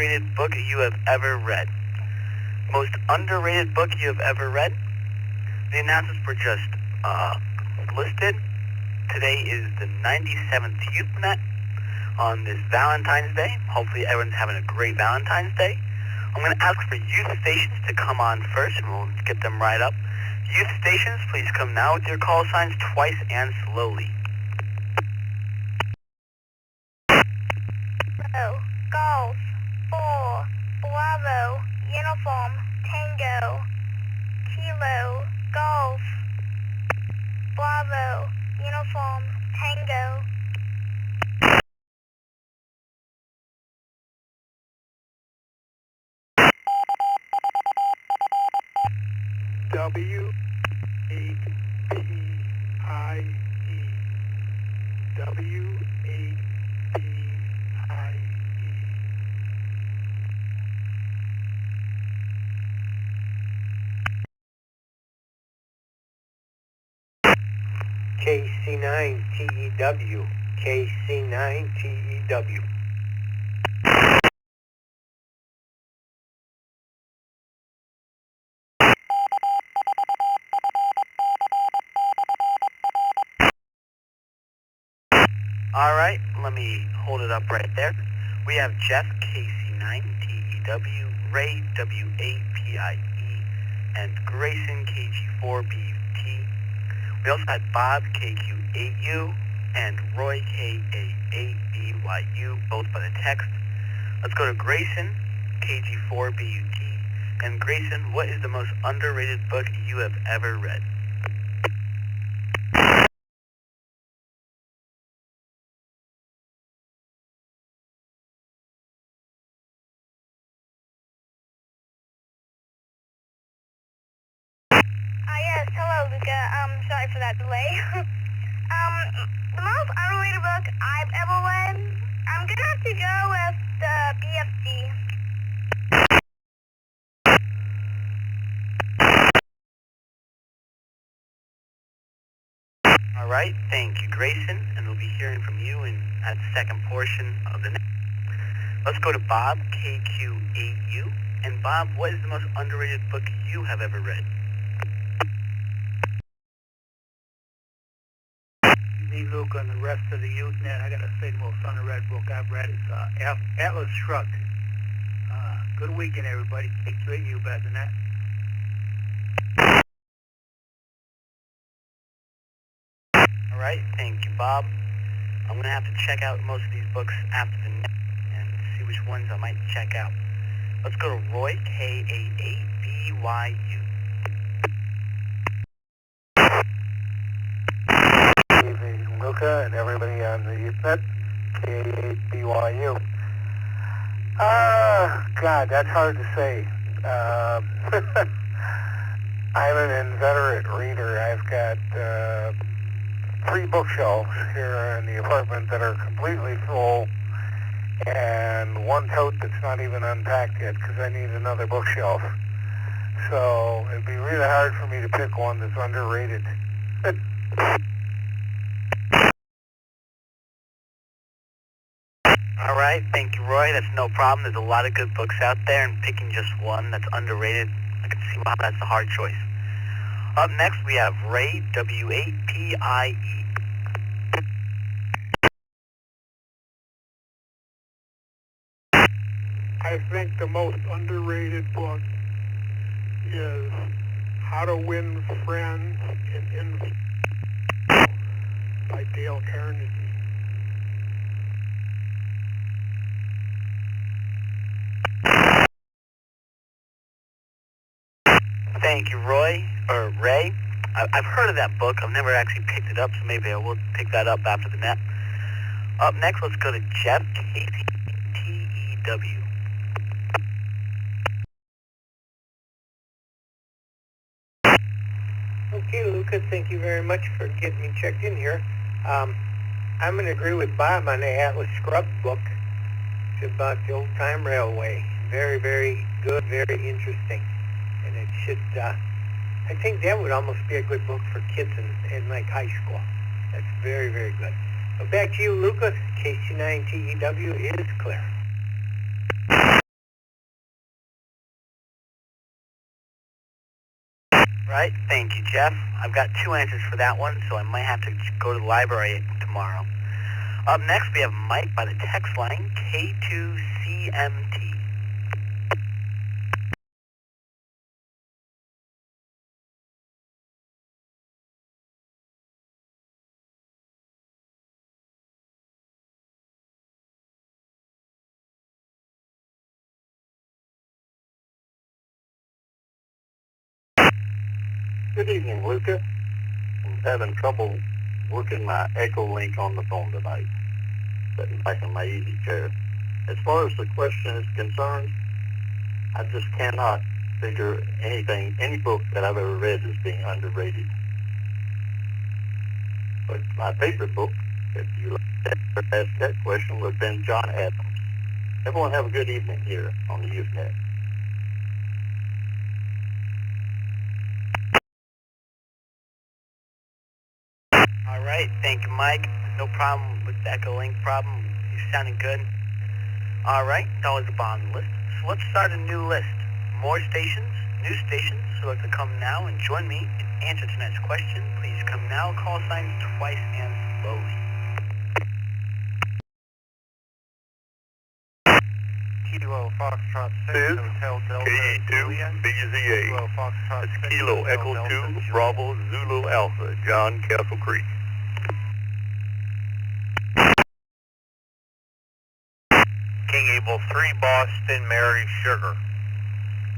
underrated book you have ever read. Most underrated book you have ever read. The announcements were just listed. Today is the 97th Youth Net on this Valentine's Day. Hopefully everyone's having a great Valentine's Day. I'm going to ask for youth stations to come on first, and we'll get them right up. Youth stations, please come now with your call signs twice and slowly. Golf, 4, Bravo, Uniform, Tango, Kilo, Golf, Bravo, Uniform, Tango. W-A-P-I-E. W-A-P-I-E. KC9TEW. KC9TEW. All right, let me hold it up right there. We have Jeff, KC9TEW, Ray, WAPIE, and Grayson, KG4BUT. We also had Bob, KQ8U, and Roy, KA8BYU, both by the text. Let's go to Grayson, KG4BUT. And Grayson, what is the most underrated book you have ever read? Yes, hello, Luca. Sorry for that delay. The most underrated book I've ever read, I'm gonna have to go with the BFD. All right, thank you, Grayson, and we'll be hearing from you in that second portion of the night. Let's go to Bob, KQ8U. And Bob, what is the most underrated book you have ever read? Me, Luke, and the rest of the youth net, I gotta say the most underrated book I've read is Atlas Shrugged. Good weekend, everybody. KQ8U, better than that. All right, thank you, Bob. I'm going to have to check out most of these books after the net and see which ones I might check out. Let's go to Roy, KA8BYU. Good evening, Luca, and everybody on the Youth Net, K8BYU. God, that's hard to say. I'm an inveterate reader. I've got 3 bookshelves here in the apartment that are completely full, and 1 tote that's not even unpacked yet because I need another bookshelf. So it'd be really hard for me to pick one that's underrated. All right, thank you, Roy. That's no problem. There's a lot of good books out there, and picking just one that's underrated, I can see why that's a hard choice. Up next, we have Ray, WAPIE. I think the most underrated book is How to Win Friends and Influence by Dale Carnegie. Thank you, Roy, or Ray. I've heard of that book. I've never actually picked it up, so maybe I will pick that up after the net. Up next, let's go to Jeff, KCTEW. Okay, Luca, thank you very much for getting me checked in here. I'm going to agree with Bob on the Atlas Shrugged book. It's about the old-time railway. Very, very good, very interesting. And it should, I think that would almost be a good book for kids in like high school. That's very, very good. But back to you, Luca. KC9TEW is clear. Right, thank you, Jeff. I've got 2 answers for that one, so I might have to go to the library tomorrow. Up next, we have Mike by the text line, K2CMT. Good evening, Luca. I'm having trouble working my SWLing on the phone tonight, sitting back in my easy chair. As far as the question is concerned, I just cannot figure any book that I've ever read as being underrated. But my favorite book, if you ask that question, would have been John Adams. Everyone have a good evening here on the Usenet. All right, thank you, Mike. No problem with the SWLing problem. You're sounding good. All right, that was the bottom list. So let's start a new list. More stations, new stations. So like to come now and join me and answer tonight's question. Please come now. Call sign twice and slowly. Kilo Foxtrot 6 Hotel Delta KE2 BZA. Kilo Foxtrot That's 6 Kilo Hotel Echo Delta 2 Bravo Zulu Alpha, John Castle Creek. King Able 3 Boston Mary Sugar.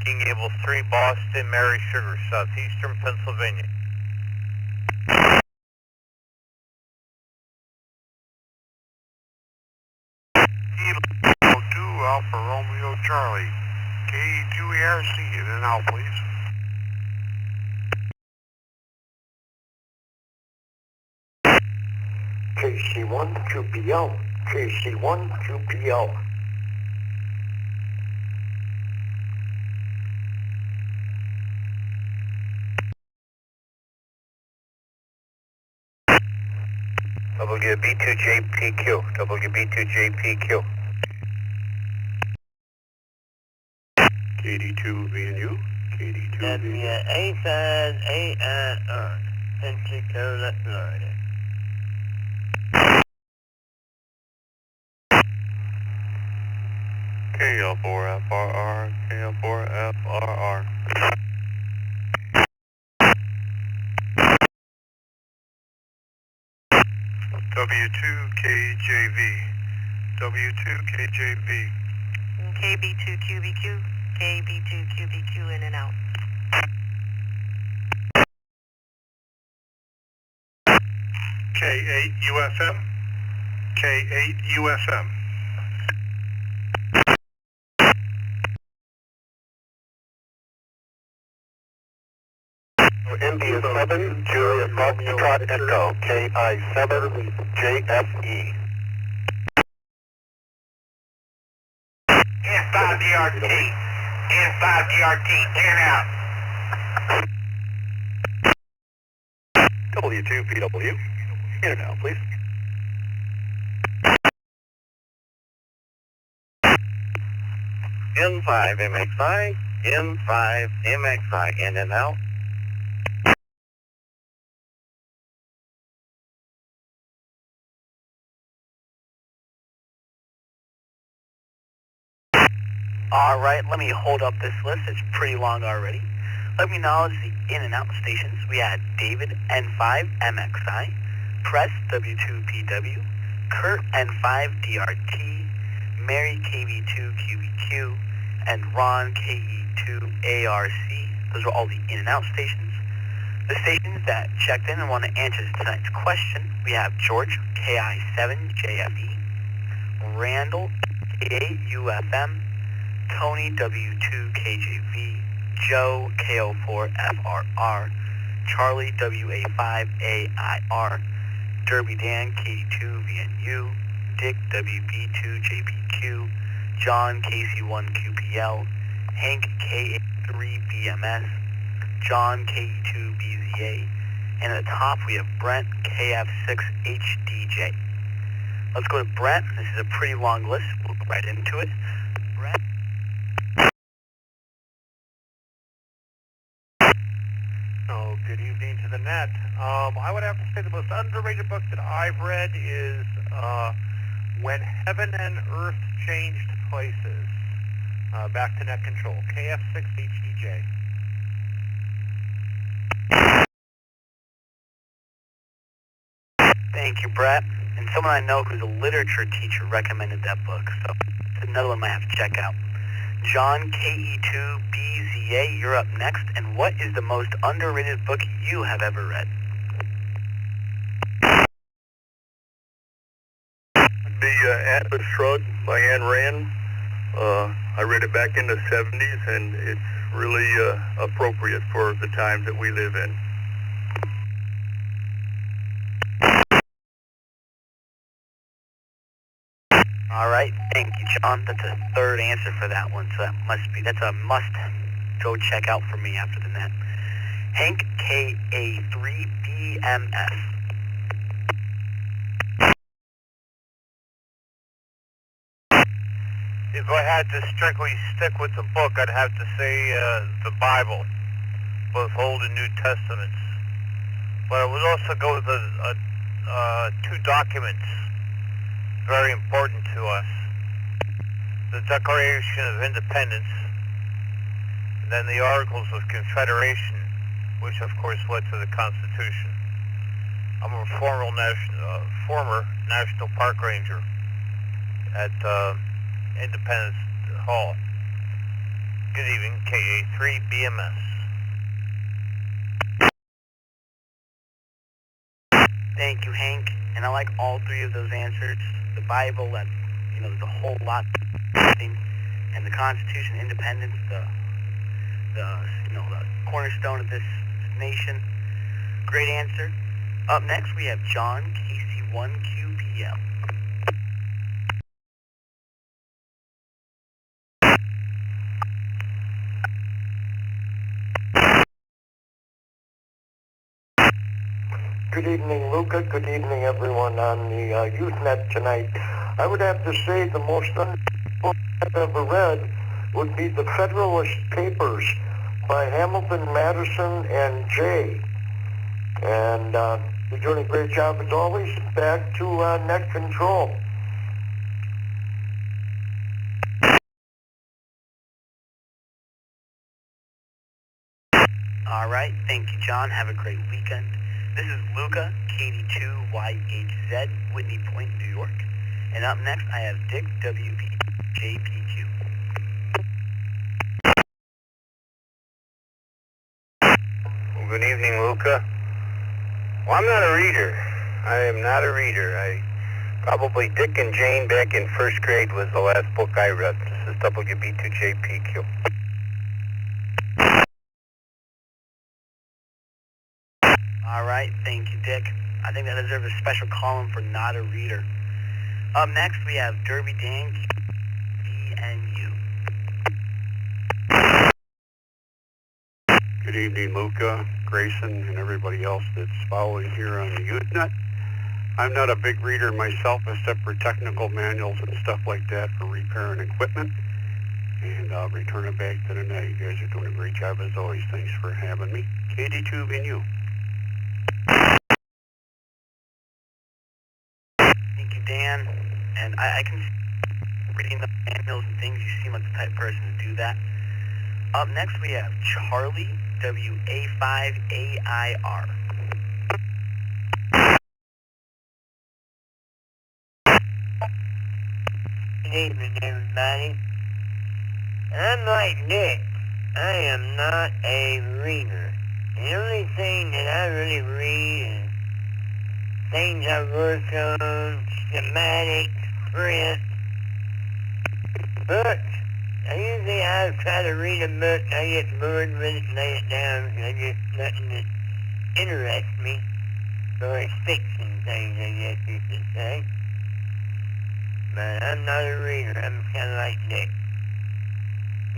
King Able 3 Boston Mary Sugar, southeastern Pennsylvania. Kilo 2 Alpha Romeo Charlie. KE2ERC, in and out, please. KC1 QPL. KC1 QPL. WB2JPQ. WB2JPQ. KD2 VNU. KD2 VNU. A-side, A-I-R. Pensacola, Florida. KL4FRR. KL4FRR. W2KJV. W2KJV. KB2QBQ, KB2QBQ in and out. K8UFM. K8UFM. India 7, Juliet Foxtrot Echo, KI7, JFE. N5DRT. N5DRT. Turn out. W2PW. In and out, please. N5MXI, N5MXI, in and out. All right, let me hold up this list. It's pretty long already. Let me acknowledge the in and out stations. We had David N5MXI, Press W2PW, Kurt N5DRT, Mary KB2QBQ, and Ron KE2ARC. Those are all the in and out stations. The stations that checked in and want to answer tonight's question, we have George KI7JFE, Randall K8UFM, Tony W2KJV, Joe KO4FRR, Charlie WA5AIR, Derby Dan K2VNU, Dick WB2JPQ, John KC1QPL, Hank K83BMS, John K2BZA, and at the top we have Brent KF6HDJ. Let's go to Brent. This is a pretty long list. We'll go right into it. Brent. the net. I would have to say the most underrated book that I've read is When Heaven and Earth Changed Places. Back to net control. KF6HDJ. Thank you, Brett. And someone I know who's a literature teacher recommended that book, so it's another one I have to check out. John, KE2BZA, you're up next. And what is the most underrated book you have ever read? The Atlas Shrugged by Ayn Rand. I read it back in the 70s, and it's really appropriate for the times that we live in. All right, thank you, John. That's a third answer for that one, so that's a must go check out for me after the net. Hank, KA3BMS. If I had to strictly stick with the book, I'd have to say the Bible, both Old and New Testaments. But I would also go with two documents very important to us. The Declaration of Independence, and then the Articles of Confederation, which of course led to the Constitution. I'm a former National Park Ranger at Independence Hall. Good evening, KA3BMS. Thank you, Hank. And I like all three of those answers. The Bible, that, there's a whole lot, and the Constitution, independence, the cornerstone of this nation. Great answer. Up next, we have John, KC1QPL. Good evening, Luca. Good evening, everyone on the Usenet tonight. I would have to say the most book I've ever read would be the Federalist Papers by Hamilton, Madison, and Jay. And you're doing a great job as always. Back to net control. All right. Thank you, John. Have a great weekend. This is Luca, KD2YHZ, Whitney Point, New York. And up next, I have Dick, WPJPQ. Well, good evening, Luca. Well, I'm not a reader. I am not a reader. Probably Dick and Jane back in first grade was the last book I read. This is WB2JPQ. All right, thank you, Dick. I think that deserves a special column for not a reader. Up next, we have Derby Dan, VNU. Good evening, Luca, Grayson, and everybody else that's following here on the Usenet. I'm not a big reader myself, except for technical manuals and stuff like that for repairing equipment. And I'll return it back to the net. You guys are doing a great job as always. Thanks for having me. KD2VNU. Thank you, Dan. And I can reading the manuals and things, you seem like the type of person to do that. Up next, we have Charlie, WA5AIR. Good evening, everybody. I'm like Nick. I am not a reader. The only thing that I really read is things I work on, schematics, print, books. I try to read a book, I get bored with it and lay it down. I just nothing that interests me. So it's fiction things, I guess you should say. But I'm not a reader. I'm kind of like Nick.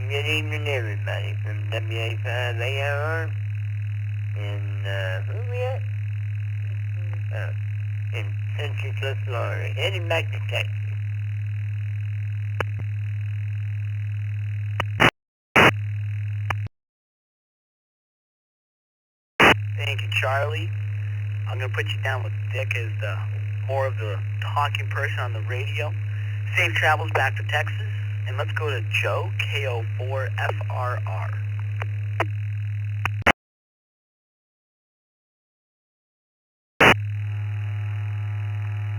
Good evening, everybody, from WA5AR. And, who we at? In Central Florida. Heading back to Texas. Thank you, Charlie. I'm going to put you down with Dick as more of the talking person on the radio. Safe travels back to Texas. And let's go to Joe, KO4FRR.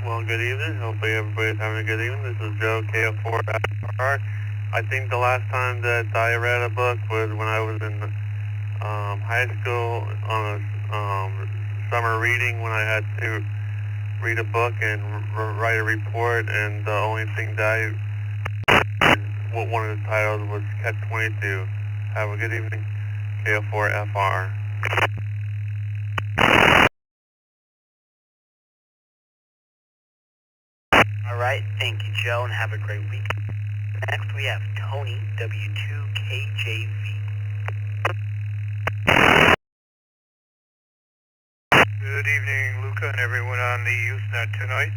Well, good evening. Hopefully everybody's having a good evening. This is Joe, KO4FRR. I think the last time that I read a book was when I was in high school on a summer reading, when I had to read a book and write a report, and the only thing that one of the titles was Catch 22. Have a good evening, KO4FR. All right, thank you, Joe, and have a great week. Next, we have Tony, W2KJV. Good evening, Luca, and everyone on the Usenet tonight.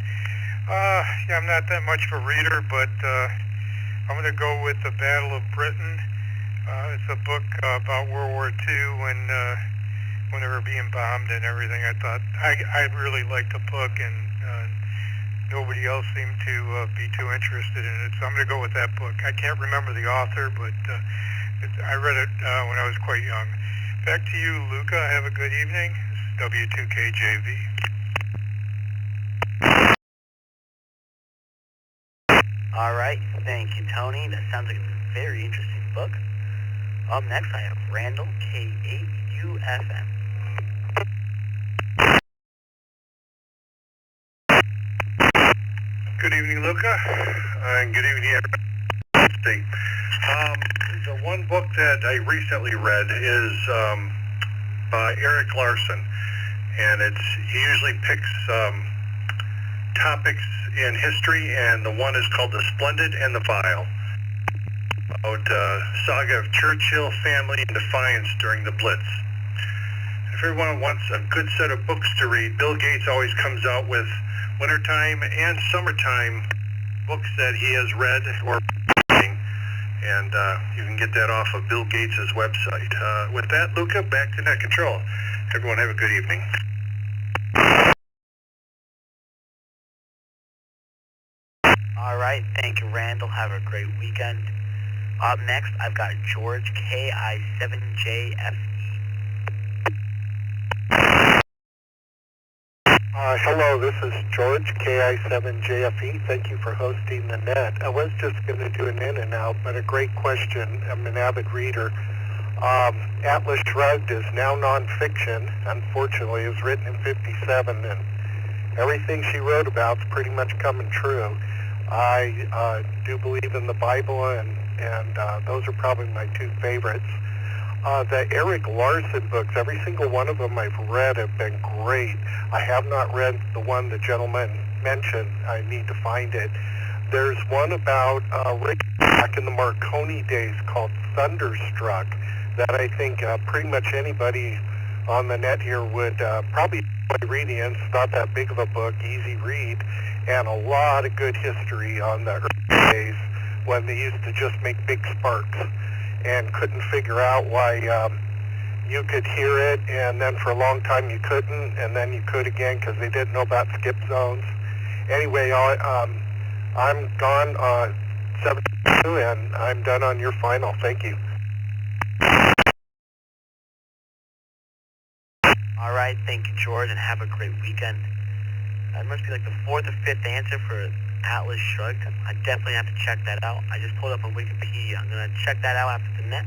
Yeah, I'm not that much of a reader, but I'm going to go with The Battle of Britain. It's a book about World War II when they were being bombed and everything. I thought I really liked the book, and nobody else seemed to be too interested in it, so I'm going to go with that book. I can't remember the author, but I read it when I was quite young. Back to you, Luca. Have a good evening. This is W2KJV. All right, thank you, Tony. That sounds like a very interesting book. Up next, I have Randall, K8UFM. Good evening, Luca, and good evening, everybody. The one book that I recently read is by Eric Larson, and he usually picks topics in history, and the one is called The Splendid and the Vile, about saga of Churchill family and defiance during the Blitz. If everyone wants a good set of books to read, Bill Gates always comes out with wintertime and summertime books that he has read or reading, and you can get that off of Bill Gates' website. With that, Luca, back to Net Control. Everyone have a good evening. All right, thank you, Randall. Have a great weekend. Up next, I've got George, KI7JFE. Hello, this is George, KI7JFE. Thank you for hosting the net. I was just going to do an in and out, but a great question. I'm an avid reader. Atlas Shrugged is now nonfiction. Unfortunately, it was written in '57, and everything she wrote about is pretty much coming true. I do believe in the Bible, and those are probably my two favorites. The Eric Larson books, every single one of them I've read have been great. I have not read the one the gentleman mentioned. I need to find it. There's one about back in the Marconi days called Thunderstruck that I think pretty much anybody on the net here would probably enjoy reading. It's not that big of a book, easy read, and a lot of good history on the early days when they used to just make big sparks and couldn't figure out why you could hear it, and then for a long time you couldn't, and then you could again because they didn't know about skip zones. Anyway, I'm gone 72, and I'm done on your final. Thank you. All right, thank you, George, and have a great weekend. That must be like the fourth or fifth answer for Atlas Shrugged. I definitely have to check that out. I just pulled up on Wikipedia. I'm going to check that out after the net.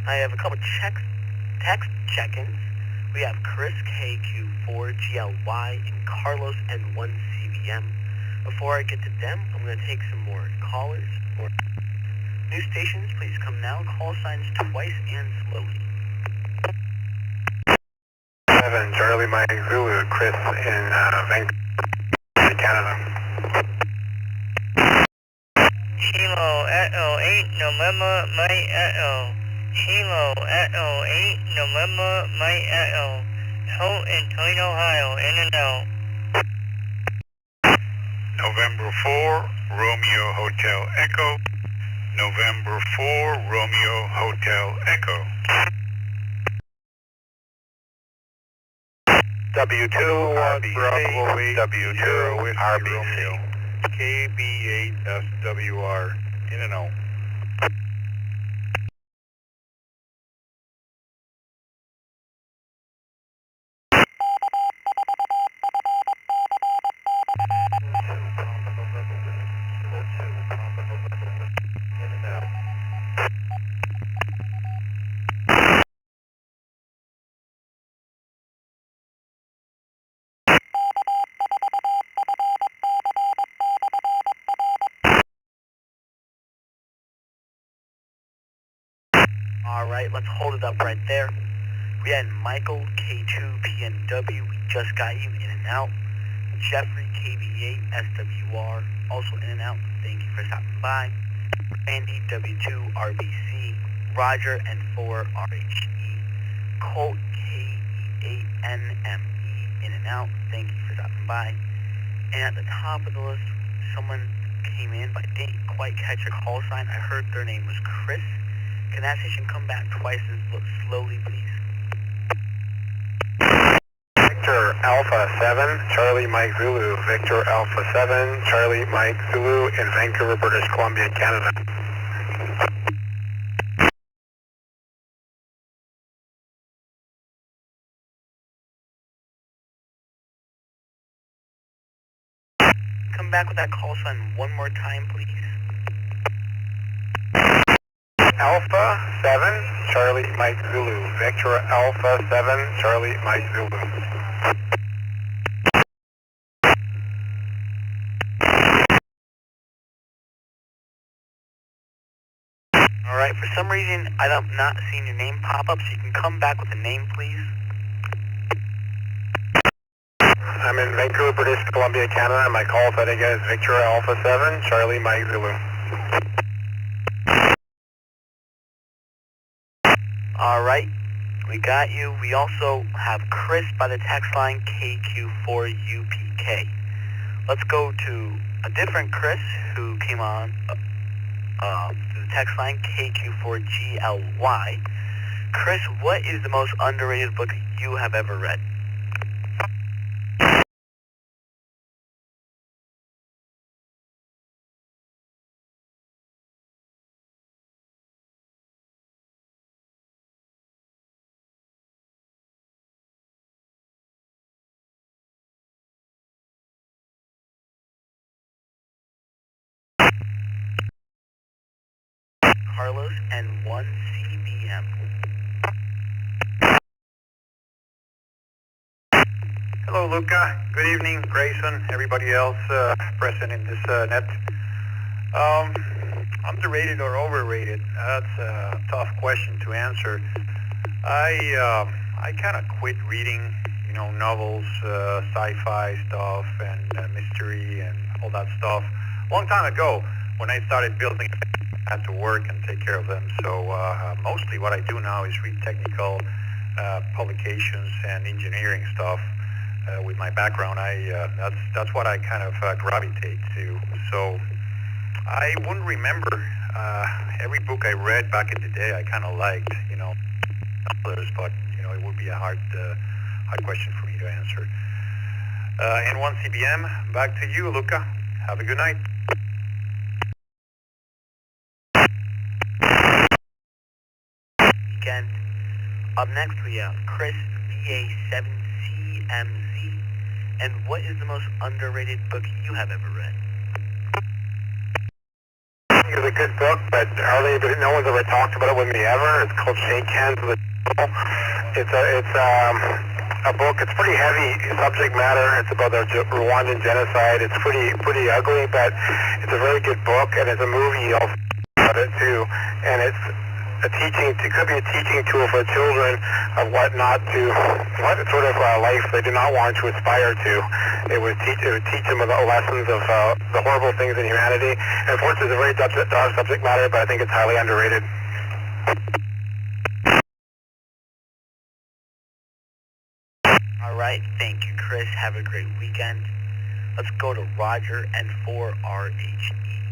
I have a couple text check-ins. We have Chris, KQ4GLY, and Carlos, N1CVM. Before I get to them, I'm going to take some more callers. New stations, please come now. Call signs twice and slowly. 7 Charlie Mike Zulu, Chris in Vancouver, Canada. Kilo Echo 8 November Mike Echo. Kilo Echo 8 November Mike Echo. Holt in Toledo, Ohio, in and out. November 4, Romeo Hotel Echo. November 4, Romeo Hotel Echo. W2 RBC, W2 RBC. KB8SWR, in and out. Alright, let's hold it up right there. We had Michael, K2PNW, we just got you in and out. Jeffrey, KB8, SWR, also in and out, thank you for stopping by. Randy, W2, RBC, Roger, N4, RHE, Colt, K8NME, in and out, thank you for stopping by. And at the top of the list, someone came in, but I didn't quite catch a call sign. I heard their name was Chris. Can that station come back twice as slowly, please? Victor Alpha 7, Charlie Mike Zulu. Victor Alpha 7, Charlie Mike Zulu in Vancouver, British Columbia, Canada. Come back with that call sign one more time, please. Alpha 7, Charlie Mike Zulu. Victor Alpha 7, Charlie Mike Zulu. Alright, for some reason, I'm not seeing your name pop up, so you can come back with a name, please. I'm in Vancouver, British Columbia, Canada, and my call setting is Victor Alpha 7, Charlie Mike Zulu. Alright, we got you. We also have Chris by the text line KQ4UPK. Let's go to a different Chris who came on to the text line KQ4GLY. Chris, what is the most underrated book you have ever read? Carlos and 1CBM. Hello, Luca. Good evening, Grayson, everybody else present in this net. Underrated or overrated? That's a tough question to answer. I kind of quit reading, novels, sci-fi stuff, and mystery and all that stuff a long time ago when I started building. I had to work and take care of them. So mostly what I do now is read technical publications and engineering stuff. With my background, that's what I kind of gravitate to. So I wouldn't remember every book I read back in the day. I kind of liked, others, but it would be a hard question for me to answer. N1CBM, back to you, Luca. Have a good night. Weekend. Up next we have Chris VA7CMZ. And what is the most underrated book you have ever read? It's a good book, but no one's ever talked about it with me ever. It's called Shake Hands with the Devil. It's a book. It's pretty heavy subject matter. It's about the Rwandan genocide. It's pretty ugly, but it's a very good book, and it's a movie also about it too. And it's a teaching. It could be a teaching tool for children of what sort of life they do not want to aspire to. It would teach them the lessons of the horrible things in humanity. And of course, it's a very dark subject matter, but I think it's highly underrated. All right, thank you, Chris. Have a great weekend. Let's go to Roger and 4RHE.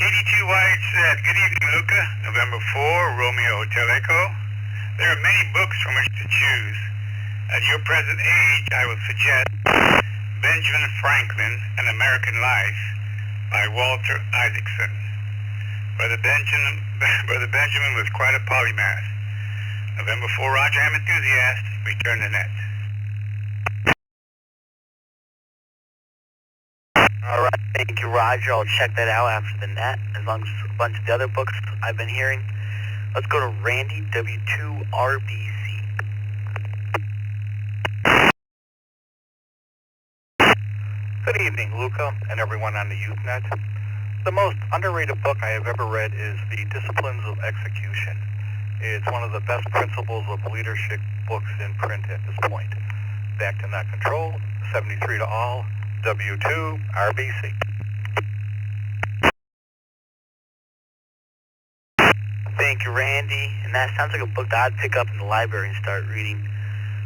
KD2YH said, good evening, Luca. November 4, Romeo Hotel Echo. There are many books from which to choose. At your present age, I would suggest Benjamin Franklin, An American Life by Walter Isaacson. Brother Benjamin was quite a polymath. November 4, Roger Ham enthusiast, return the net. All right, thank you, Roger. I'll check that out after the net, as long as a bunch of the other books I've been hearing. Let's go to Randy, W2RBC. Good evening, Luca, and everyone on the YouthNet. The most underrated book I have ever read is The Disciplines of Execution. It's one of the best principles of leadership books in print at this point. Back to Not Control, 73 to all, W2 RBC. Thank you, Randy. And that sounds like a book that I'd pick up in the library and start reading.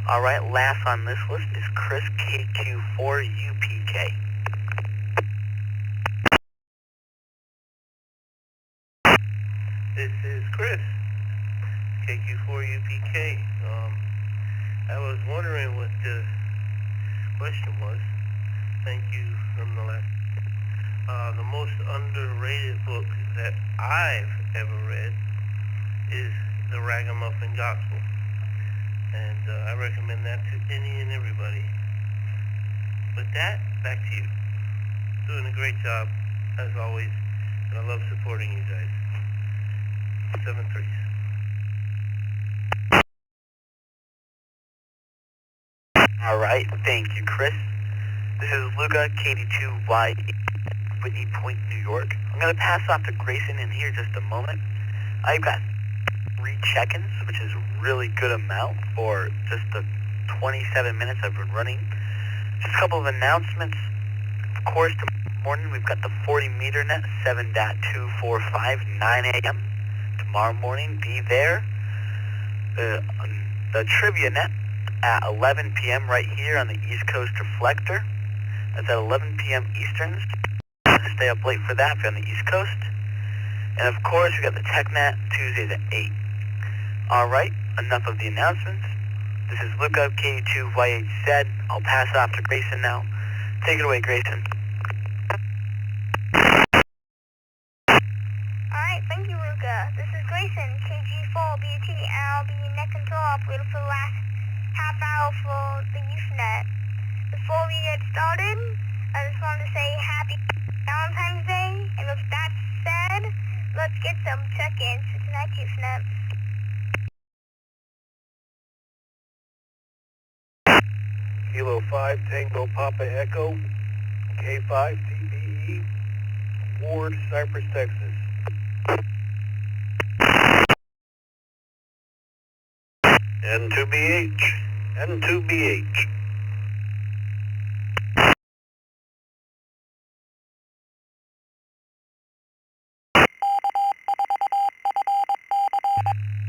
All right, last on this list is Chris, KQ4UPK. This is Chris, KQ4UPK. I was wondering what the question was. Thank you, nonetheless. The most underrated book that I've ever read is The Ragamuffin Gospel. And I recommend that to any and everybody. With that, back to you. Doing a great job, as always, and I love supporting you guys. 7-3. All right, thank you, Chris. This is Luca, KD2Y, Whitney Point, New York. I'm going to pass off to Grayson in here just a moment. I've got 3 check-ins, which is a really good amount for just the 27 minutes I've been running. Just a couple of announcements. Of course, tomorrow morning we've got the 40-meter net, 7.245, 9 a.m. Tomorrow morning, be there. The trivia net at 11 p.m. right here on the East Coast Reflector. That's at 11 p.m. Eastern. Stay up late for that if you're on the East Coast. And of course, we got the TechNet Tuesdays at 8. All right, enough of the announcements. This is Luca, K2YHZ. I'll pass it off to Grayson now. Take it away, Grayson. Alright, thank you, Luca. This is Grayson, KG4BT, and I'll be net control operator for the last half hour for the YouthNet. Before we get started, I just wanted to say happy Valentine's Day, and with that said, let's get some check-ins for tonight's YouthNet. Kilo 5 Tango Papa Echo, K5 TBE, Ward, Cypress, Texas. N2BH. N2BH.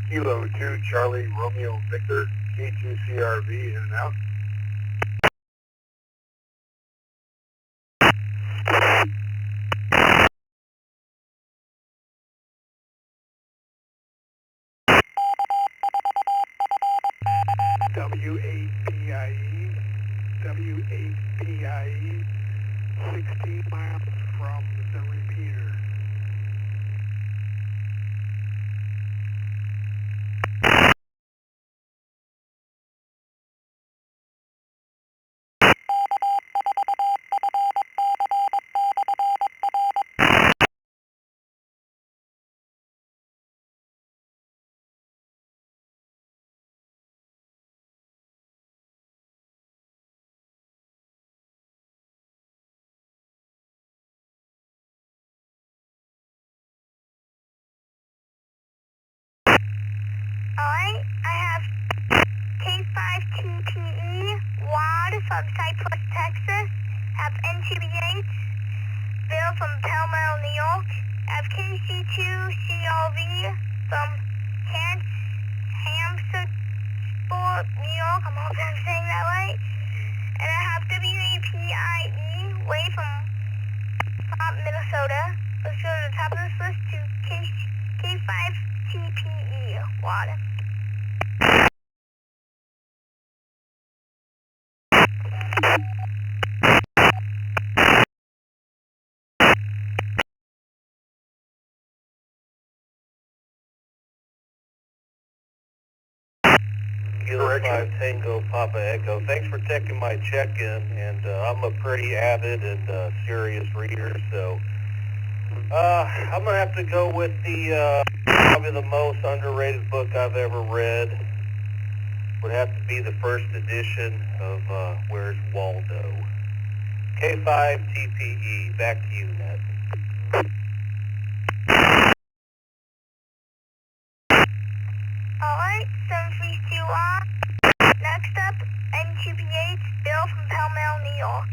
Kilo 2 Charlie Romeo Victor, K2CRV in and out. W8PIE, W8PIE, 16 miles from the repeater. Alright, I have K5TPE, WAD from Cypress, Texas. I have N2BH, Bill from Palmetto, New York. I have KC2CRV from Hampstead, New York. I'm hoping I'm saying that right. And I have WAPIE, Way from Minnesota. Let's go to the top of this list to K5TPE, WAD. Kilo 5 Tango Papa Echo. Thanks for taking my check-in, and I'm a pretty avid and serious reader, so I'm going to have to go with the probably the most underrated book I've ever read. Would have to be the first edition of Where's Waldo? K5 TPE. Back to you, Ned. Alright, 732R. Next up, N2BH, Bill from Pell Mall, New York.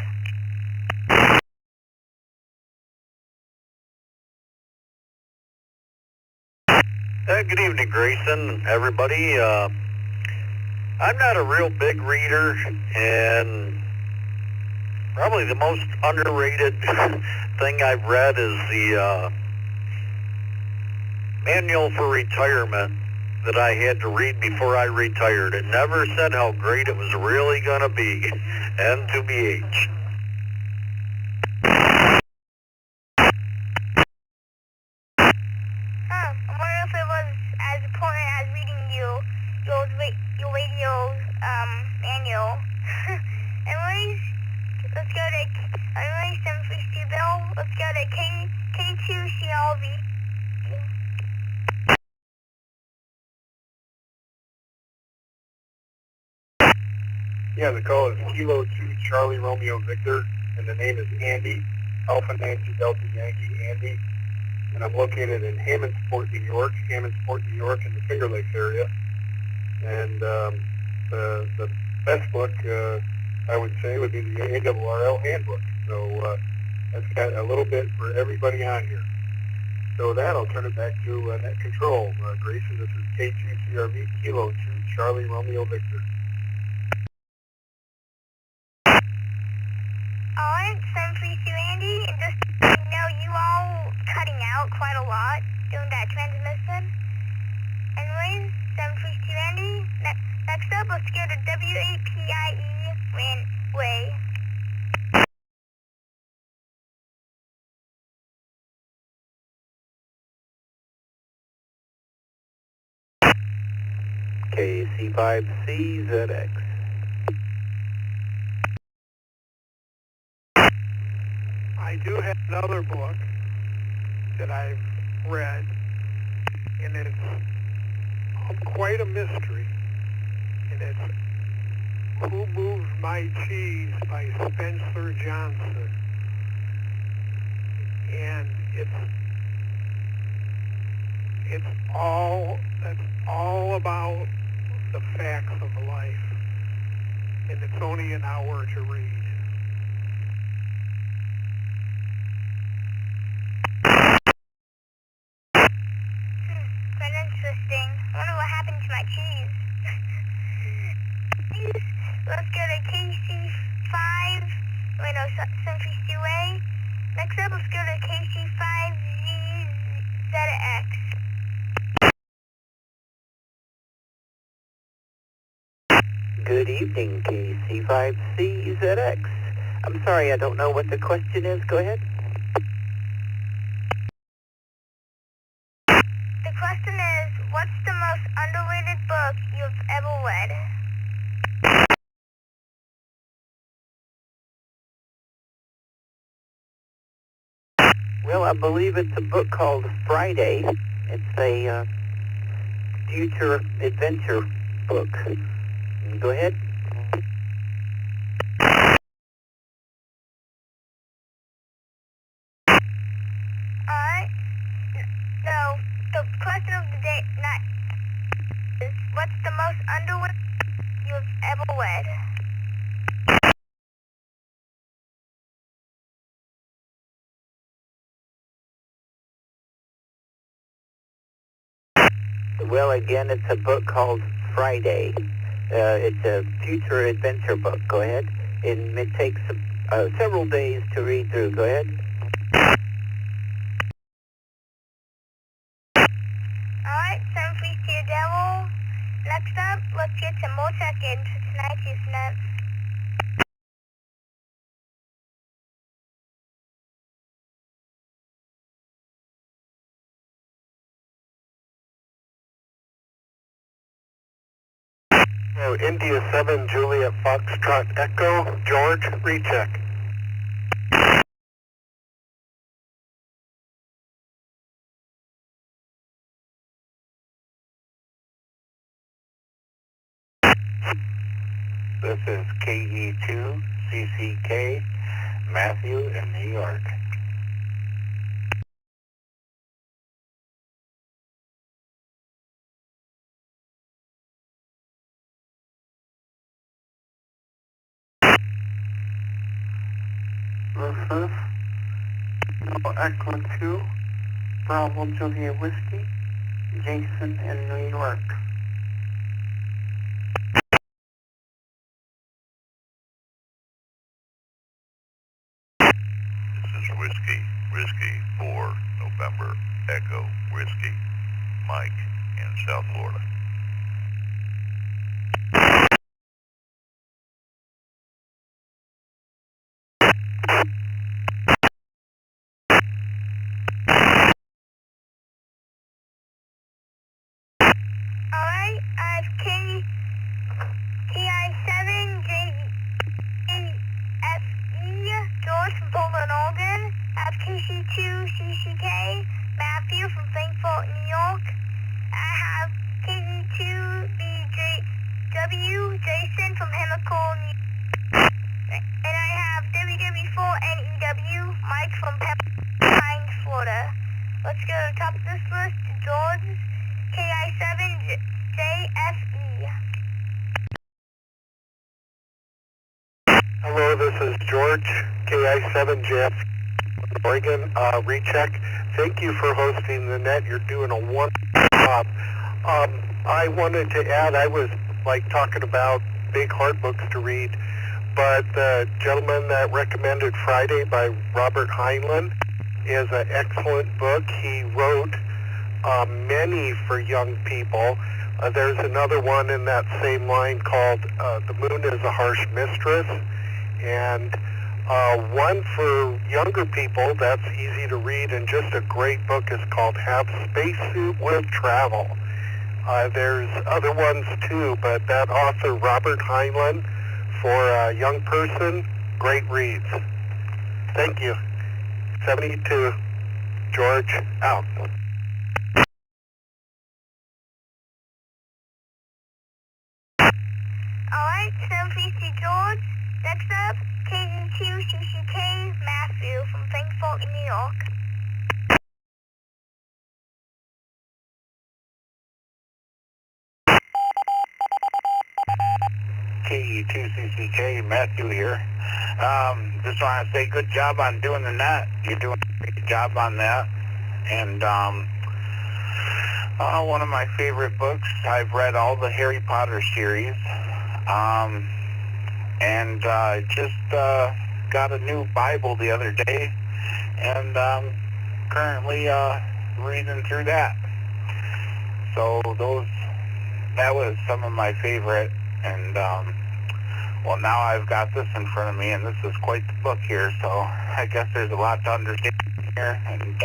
Good evening, Grayson, everybody. I'm not a real big reader, and probably the most underrated thing I've read is the Manual for Retirement that I had to read before I retired. It never said how great it was really going to be. N2BH. I wonder if it was as important as reading your radio's manual. Anyways, let's go to 732 Bill. Let's go to K2CLV. Yeah, the call is Kilo 2 Charlie Romeo Victor, and the name is Andy, Alpha Nancy Delta Yankee Andy, and I'm located in Hammondsport, New York, in the Finger Lakes area. And the best book, I would say, would be the ARRL Handbook. So that's got a little bit for everybody on here. So with that, I'll turn it back to Net Control. Grayson, this is K2CRV, Kilo 2 Charlie Romeo Victor. Alright, 732 Andy, and just so you know, you all cutting out quite a lot during that transmission. Anyways, 732 Andy, next up, let's go to WAPIE Way. KC5CZX. I do have another book that I've read, and it's quite a mystery, and it's Who Moved My Cheese by Spencer Johnson. And it's all about the facts of life, and it's only an hour to read. Quite interesting. I wonder what happened to my cheese. Let's go to KC5, 732A. Next up, let's go to KC5ZX. Good evening, KC5CZX. I'm sorry, I don't know what the question is. Go ahead. The question is, what's the most underrated book you've ever read? Well, I believe it's a book called Friday. It's a future adventure book. Go ahead. Alright. So, the question of the day is, what's the most underrated you've ever read? Well, again, it's a book called Friday. It's a future adventure book. Go ahead. It takes several days to read through. Go ahead. Alright, 732 Devil. Next up, let's get some more check-ins for tonight's Usenet. Oh, India 7, Juliet Foxtrot Echo, George, recheck. This is KE2 CCK, Matthew in New York. This is Echo 2, Bravo Juliet Whiskey, Jason in New York. This is Whiskey 4, November, Echo, Whiskey, Mike in South Florida. Alright, I have TI7 JEFE, George from Portland, Oregon. I have KC2 CCK, Matthew from Frankfort, New York. I have KE2 BJW, Jason from Hemicol, New York. And I have WW4NEW, Mike from Pine, Florida. Let's go to the top of this list to George, KI7JFE. Hello, this is George, KI7JF, Oregon, recheck. Thank you for hosting the net. You're doing a wonderful job. I wanted to add, I was talking about big hard books to read, but the gentleman that recommended Friday by Robert Heinlein is an excellent book. He wrote many for young people. There's another one in that same line called The Moon is a Harsh Mistress, and one for younger people that's easy to read and just a great book is called Have Spacesuit with Travel. There's other ones too, but that author Robert Heinlein, for a young person, great reads. Thank you. 72, George, out. Alright, 750 George. Next up, KE2 CCK, Matthew from Frankfort, New York. KE2CCK, Matthew here. Just want to say good job on doing the net. You're doing a great job on that. And one of my favorite books, I've read all the Harry Potter series. And just got a new Bible the other day. And currently reading through that. So that was some of my favorite. And well, now I've got this in front of me, and this is quite the book here, so I guess there's a lot to understand here, and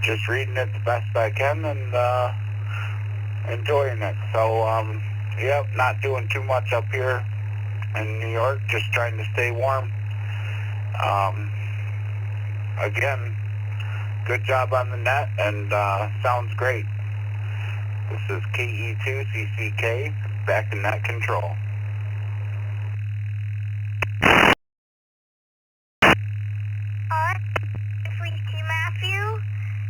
just reading it the best I can, and enjoying it. So, yep, not doing too much up here in New York, just trying to stay warm. Again, good job on the net, and sounds great. This is KE2CCK, back in net control. Alright, 3-2 Matthew.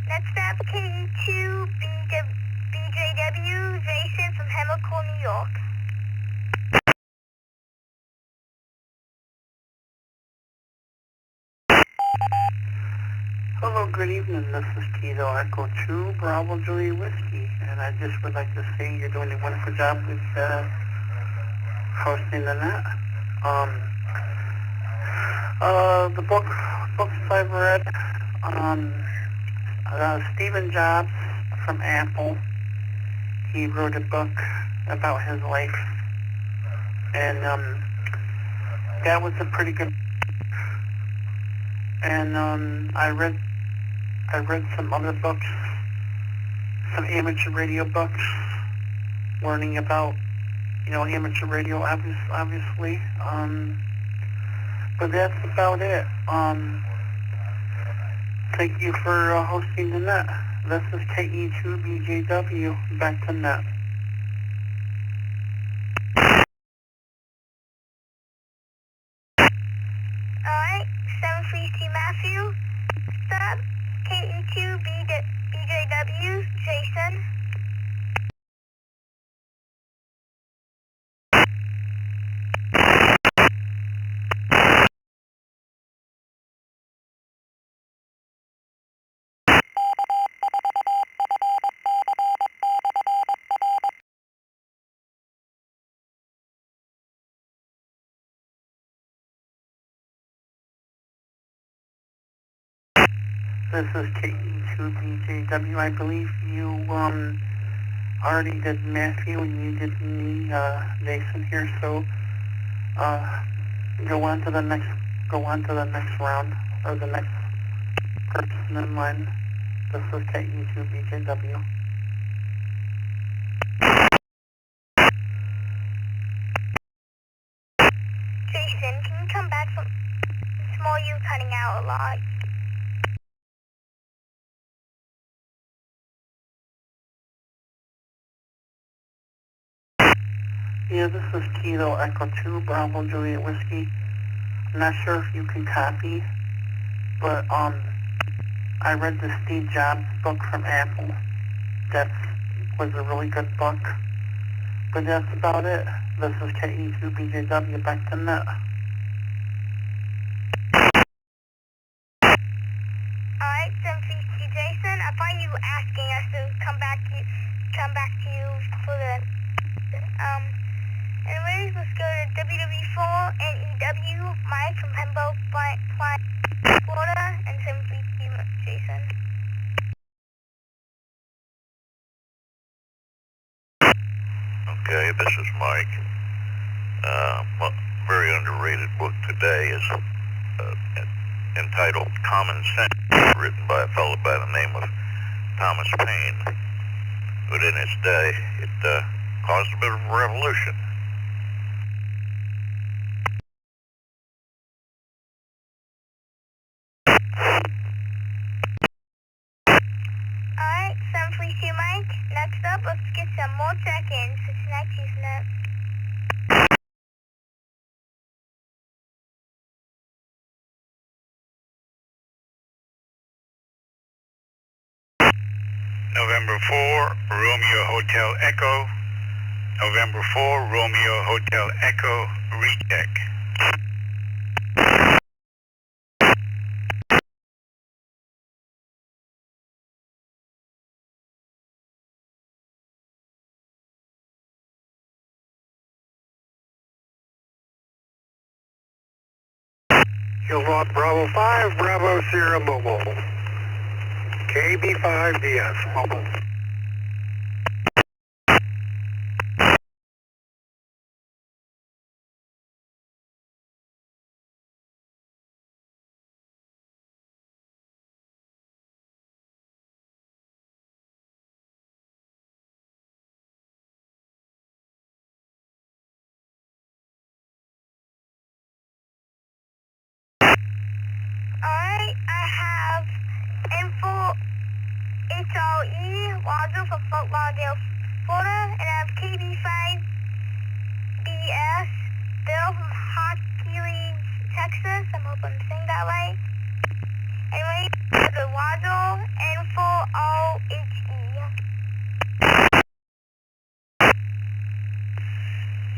Next up, KE2 BJW, Jason from Hemicol, New York. Hello, good evening. This is Tito Echo 2, Bravo Juliet Whiskey, and I just would like to say you're doing a wonderful job with hosting the net. The books I've read, Stephen Jobs from Apple, he wrote a book about his life, and that was a pretty good. And I read some other books, some amateur radio books, learning about amateur radio, obviously. But that's about it. Thank you for hosting the net. This is KE2BJW, back to net. Alright, 732 Matthew, stop, KE2BJW, Jason. This is KE2BJW. I believe you already did Matthew and you did me, Jason here. So go on to the next round, or the next person in line. This is KE2BJW. Jason, can you come back from small? You cutting out a lot. Yeah, this is Kilo Echo 2, Bravo Juliet Whiskey. I'm not sure if you can copy, but I read the Steve Jobs book from Apple. That was a really good book. But that's about it. This is KE2BJW, back to net. Alright, 732 Jason, I thought you were asking us to come back to you for the anyways, let's go to WW4 and EW, Mike from Pembroke, Florida, and 732 Jason. Okay, this is Mike. A very underrated book today is entitled Common Sense, written by a fellow by the name of Thomas Paine. But in its day, it caused a bit of a revolution. Alright, 732 Mike, next up, let's get some more check-ins. It's next Usenet. November 4, Romeo Hotel Echo. November 4, Romeo Hotel Echo, recheck. Kilowatt Bravo 5, Bravo Sierra Mobile. KB5DS, Mobile. Alright, I have info HLE, Waddle for Fort Lauderdale, Florida, and I have KB5BS, Bill from Hockley, Texas. I'm hoping I'm saying that right. Anyway, the Waddle, info OHE.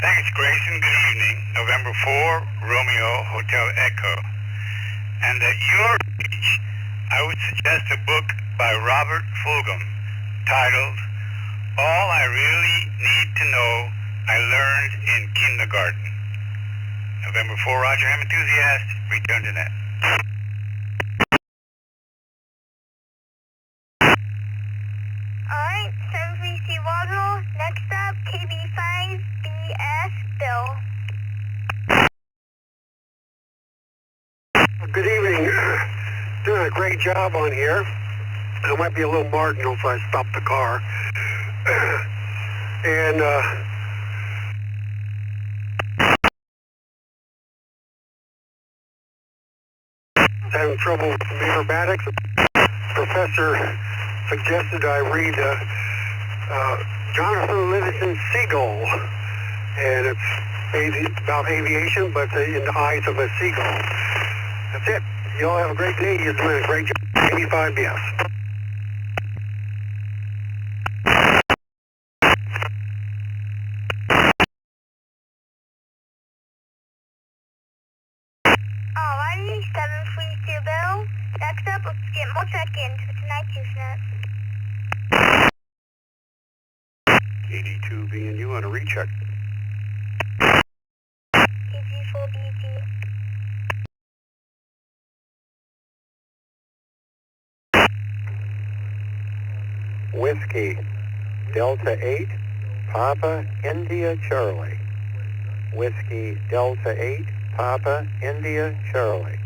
Thanks, Grayson. Good evening. November 4, Romeo Hotel Echo. And at your age, I would suggest a book by Robert Fulghum titled All I Really Need to Know I Learned in Kindergarten. November 4, Roger Ham Enthusiast, return to net. Alright, 732 Waddle. Next up, KB5BS, Bill. Good evening. Doing a great job on here. I might be a little marginal if I stop the car. And having trouble with some aerobatics. Professor suggested I read Jonathan Livingston Seagull, and it's about aviation, but in the eyes of a seagull. That's it. You all have a great day. You're doing a great job. 85 BS. Alrighty, 732 Bill. Next up, let's get more check-ins for tonight's USNet. KD2 being you on a recheck. KG4BT. Whiskey, Delta 8, Papa, India, Charlie. Whiskey, Delta 8, Papa, India, Charlie.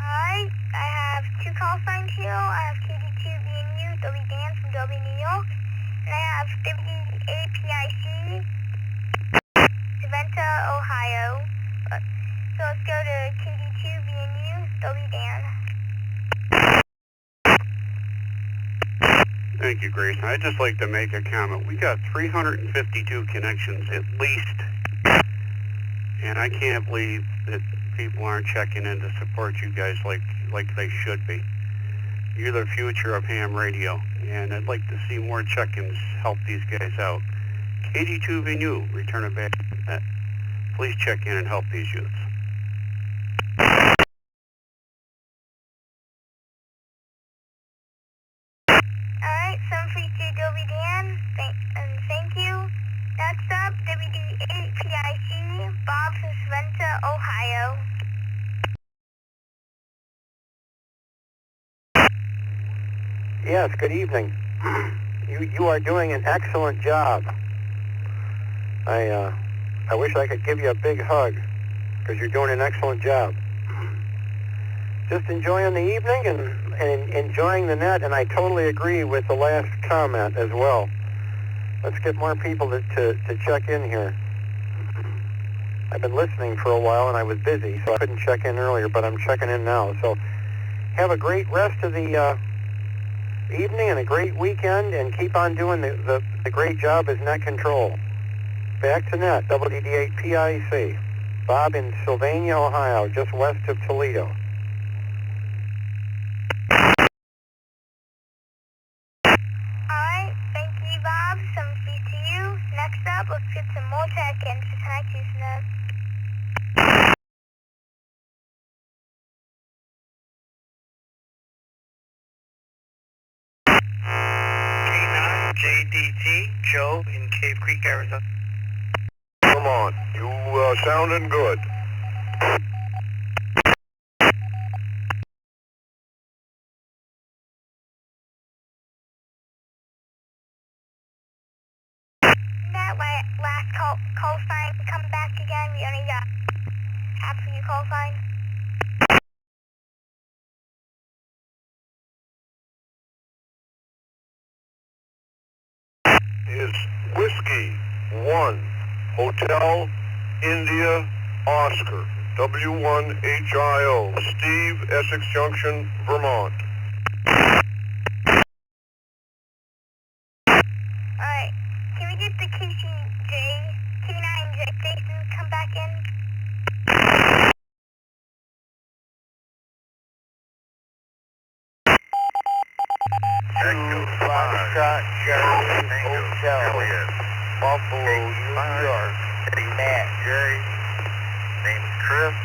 Alright, I have two call signs here. I have KD2BNU, W Dan from W New York, and I have WAPIC, Saventa, Ohio. So let's go to KD2BNU, W Dan. Thank you, Grayson. I'd just like to make a comment. We got 352 connections at least, and I can't believe that people aren't checking in to support you guys like they should be. You're the future of ham radio, and I'd like to see more check-ins help these guys out. KD2VNU, return it back. Please check in and help these youths. Alright, 732 Dobie Dan, thank you. Next up, WD8PIC, Bob from Saventa, Ohio. Yes, good evening. You are doing an excellent job. I wish I could give you a big hug, because you're doing an excellent job. Just enjoying the evening and enjoying the net, and I totally agree with the last comment as well. Let's get more people to check in here. I've been listening for a while, and I was busy, so I couldn't check in earlier, but I'm checking in now. So have a great rest of the evening and a great weekend, and keep on doing the great job as net control. Back to net, WD8PIC. Bob in Sylvania, Ohio, just west of Toledo. Alright, thank you, Bob. Some feet to you. Next up, let's get some more check-ins for tonight's USNet. JDT, Joe in Cave Creek, Arizona. Come on, you sounding good. That last call sign, come back again. We only got half of your call sign. Is Whiskey 1, Hotel India Oscar, W1HIO, Steve, Essex Junction, Vermont. Alright, can we get the K9J Jason come back in? Echo 5, Charlie Hotel, Buffalo, New York. Matt J. Name's Chris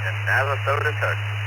in Navasota, Texas.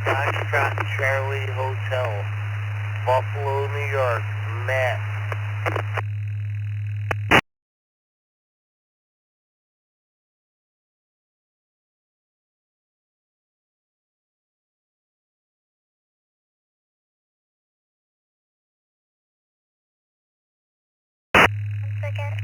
Foxtrot Charlie Hotel, Buffalo, New York, Matt. One second.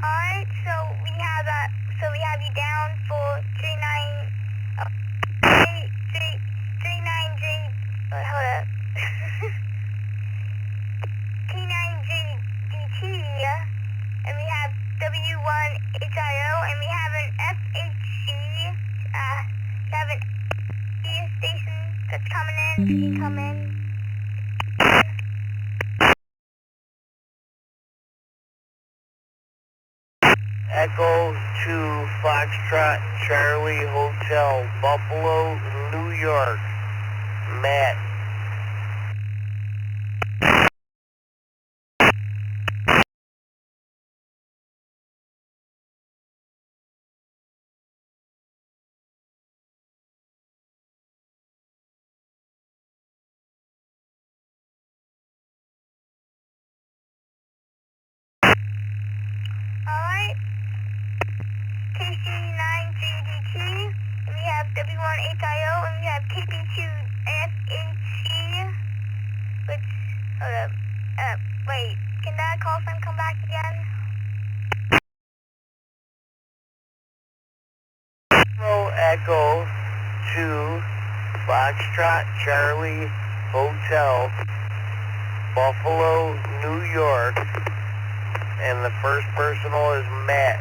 Alright, so we have you down for 39J, hold up. K9JDT, and we have W1HIO, and we have an FHC, we have an E station that's coming in, you can come in. Echo 2 Foxtrot Charlie Hotel, Buffalo, New York, Matt. Alright, KC9JDT, and we have W1HIO, and we have KB2FHC, which, hold up, wait, can that call sign come back again? Echo 2 Foxtrot Charlie Hotel, Buffalo, New York, and the first personal is Matt.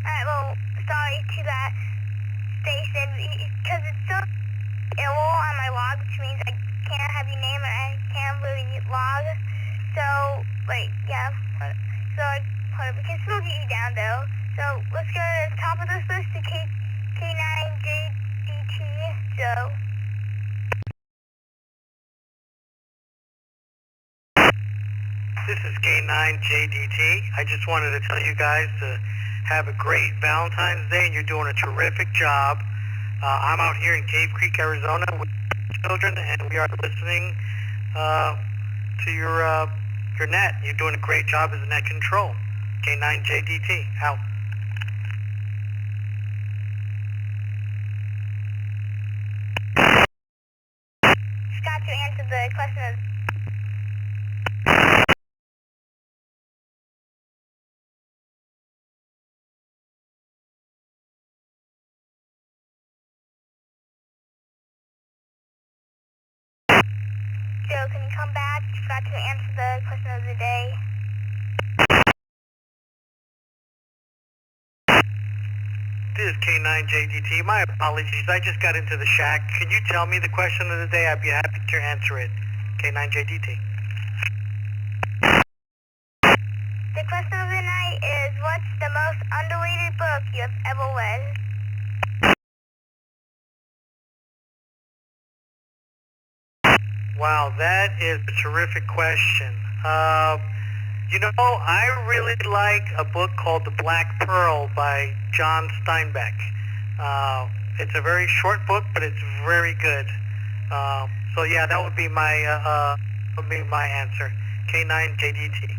Alright, well, sorry to that station, because it's still ill on my log, which means I can't have your name and I can't really log. So, wait, yeah, so, hold up, we can still get you down though. So, let's go to the top of this list to K9JDT, so. This is K9JDT. I just wanted to tell you guys to have a great Valentine's Day, and you're doing a terrific job. I'm out here in Cave Creek, Arizona with children, and we are listening to your net. You're doing a great job as a net control. K9JDT, out. Scott, to answer the question of Joe, can you come back? Forgot to answer the question of the day. This is K9JDT. My apologies. I just got into the shack. Can you tell me the question of the day? I'd be happy to answer it. K9JDT. The question of the night is, what's the most underrated book you've ever read? Wow, that is a terrific question. You know, I really like a book called The Black Pearl by John Steinbeck. It's a very short book, but it's very good. So yeah, that would be my answer. K9JDT.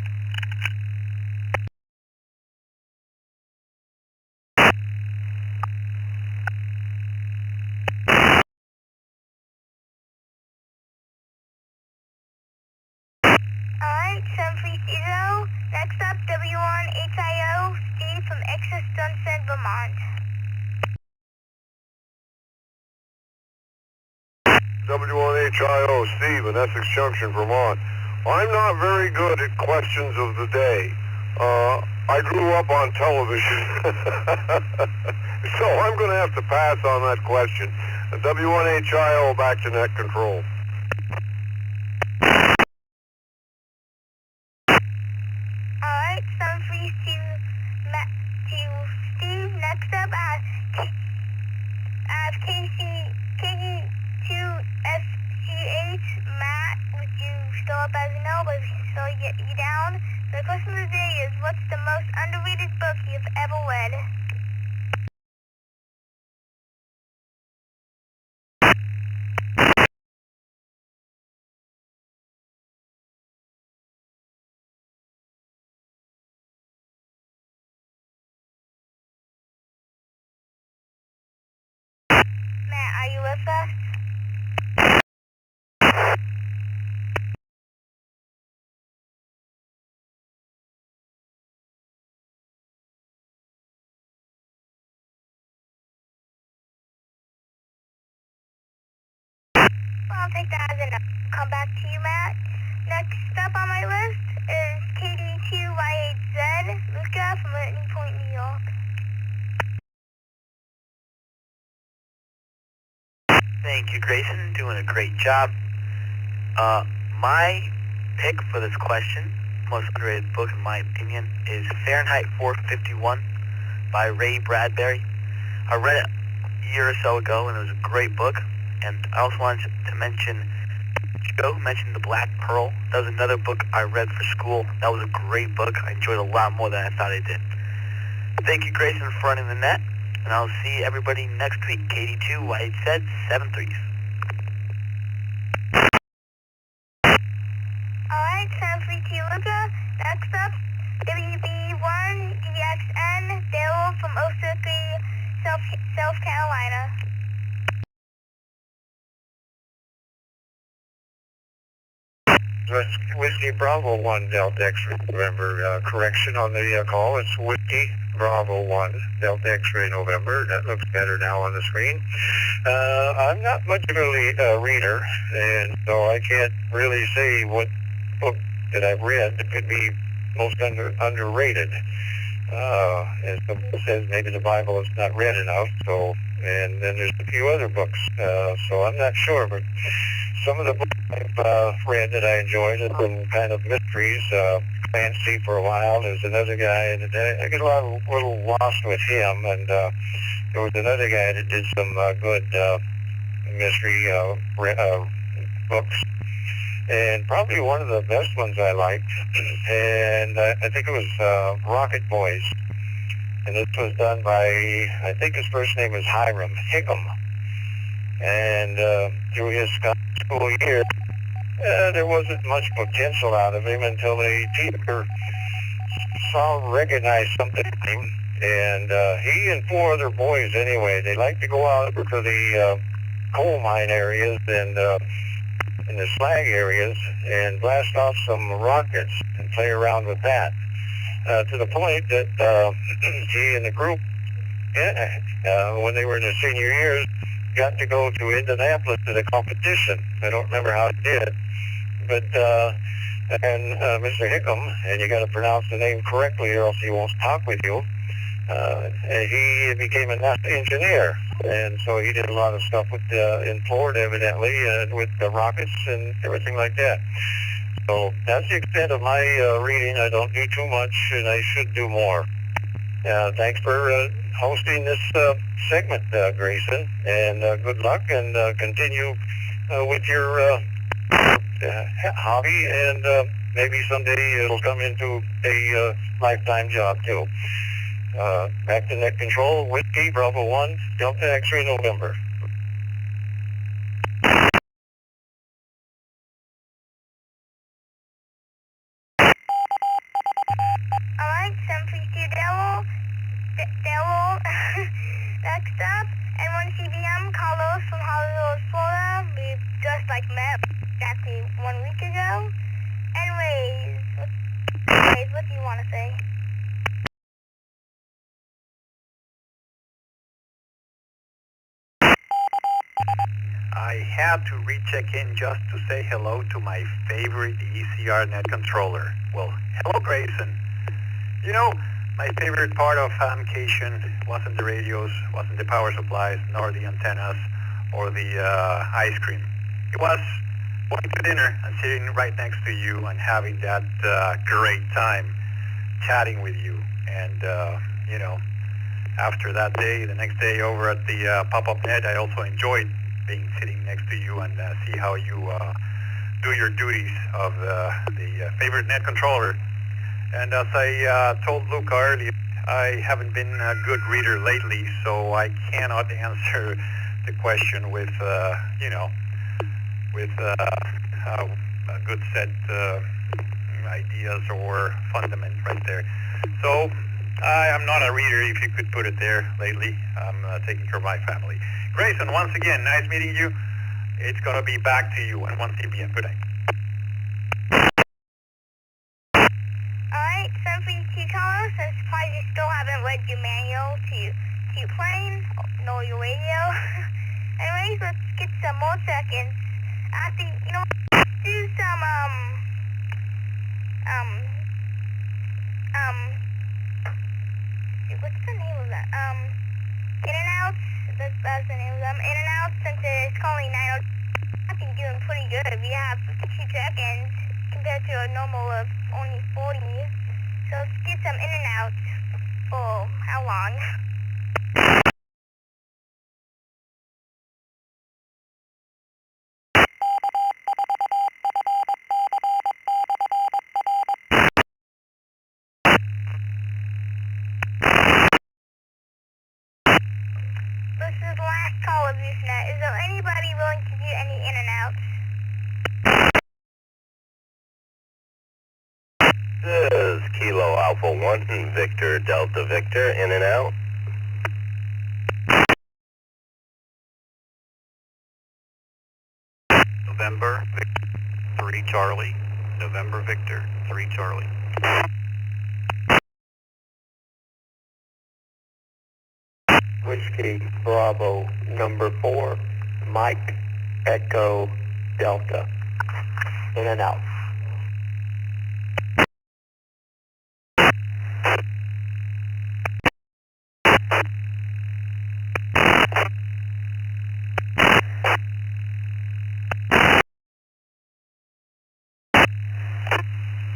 Alright, 730. Next up, W1HIO, Steve from Exeter Sunset, Vermont. W1HIO, Steve in Essex Junction, Vermont. I'm not very good at questions of the day. I grew up on television, so I'm going to have to pass on that question. W1HIO back to net control. Alright, so please to Steve. Next up, I have KG2FCH. Matt, would you still up as a no, but we can still get you down? The question of the day is, what's the most underrated book you've ever read? Matt, are you with us? Well, I'll take that as a no. Come back to you, Matt. Next up on my list is KD2Y8Z, Luca from Whitney Point, New York. Thank you, Grayson. Doing a great job. My pick for this question, most underrated book in my opinion, is Fahrenheit 451 by Ray Bradbury. I read it a year or so ago, and it was a great book. And I also wanted to mention, Joe mentioned The Black Pearl. That was another book I read for school. That was a great book. I enjoyed it a lot more than I thought I did. Thank you, Grayson, for running the net. And I'll see everybody next week. KD2, White said 7-3. Alright, 7-3 to you, Luca. Next up, WB1DXN, Daryl from 063, South Carolina. Whiskey Bravo 1 Delta X-ray November. Correction on the call. It's Whiskey Bravo 1 Delta X-ray November. That looks better now on the screen. I'm not much of a reader, and so I can't really say what book that I've read that could be most underrated. As someone says, maybe the Bible is not read enough, so, and then there's a few other books, so I'm not sure, but some of the books I've read that I enjoyed have been kind of mysteries. Fancy for a while. There's another guy that I get a little lost with him, and there was another guy that did some good mystery books. And probably one of the best ones I liked, and I think it was Rocket Boys. And this was done by, I think his first name is Hiram Hickam. And through his school year, there wasn't much potential out of him until a teacher recognized something in him. And he and four other boys, anyway, they like to go out to the coal mine areas and in the slag areas and blast off some rockets and play around with that. To the point that he and the group, when they were in their senior years, got to go to Indianapolis to the competition. I don't remember how it did, but and Mr. Hickam, and you got to pronounce the name correctly or else he won't talk with you. And he became a NASA engineer, and so he did a lot of stuff with in Florida, evidently, with the rockets and everything like that. So that's the extent of my reading. I don't do too much, and I should do more. Thanks for hosting this segment, Grayson, and good luck, and continue with your hobby, and maybe someday it'll come into a lifetime job, too. Back to net control, Whiskey Bravo 1, Delta X-ray November. Alright, 732 Daryl. Next up, N1CBM, Carlos from Hollywood, Florida. We just met exactly 1 week ago. Anyways, what do you want to say? I had to recheck in just to say hello to my favorite ECR net controller. Well, hello, Grayson. You know, My favorite part of vacation wasn't the radios, wasn't the power supplies, nor the antennas, or the ice cream. It was going to dinner and sitting right next to you and having that great time chatting with you. And, you know, after that day, the next day over at the pop-up net, I also enjoyed being sitting next to you and see how you do your duties of the favorite net controller. And as I told Luca earlier, I haven't been a good reader lately, so I cannot answer the question with, you know, with a good set ideas or fundament right there. So I am not a reader, if you could put it there, lately. I'm taking care of my family. Grayson, once again, nice meeting you. It's going to be back to you, and once again, good night. Alright, so for you two callers, I'm surprised you still haven't read your manual to keep playing, nor your radio. Anyways, let's get some more seconds. After, you know, do some, what's the name of that? In and outs, that's the name of them. In and outs, since it's calling 9:00. I think you're doing pretty good. We have 52 seconds compared to a normal of only 40. So let's get some in and outs for how long? This is the last call of Usenet. Is there anybody willing to do any in and outs? This is Kilo Alpha 1, Victor Delta Victor, in and out. November, Victor, 3 Charlie. November, Victor, 3 Charlie. Whiskey, Bravo, number 4, Mike, Echo, Delta. In and out.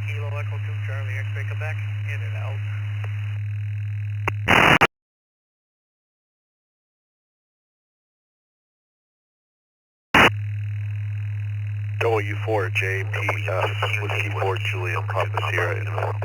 Kilo Echo 2 Charlie, X-ray Quebec, in and out. W4 JP, Whiskey 4 Juliet, Papa Sierra, in and out.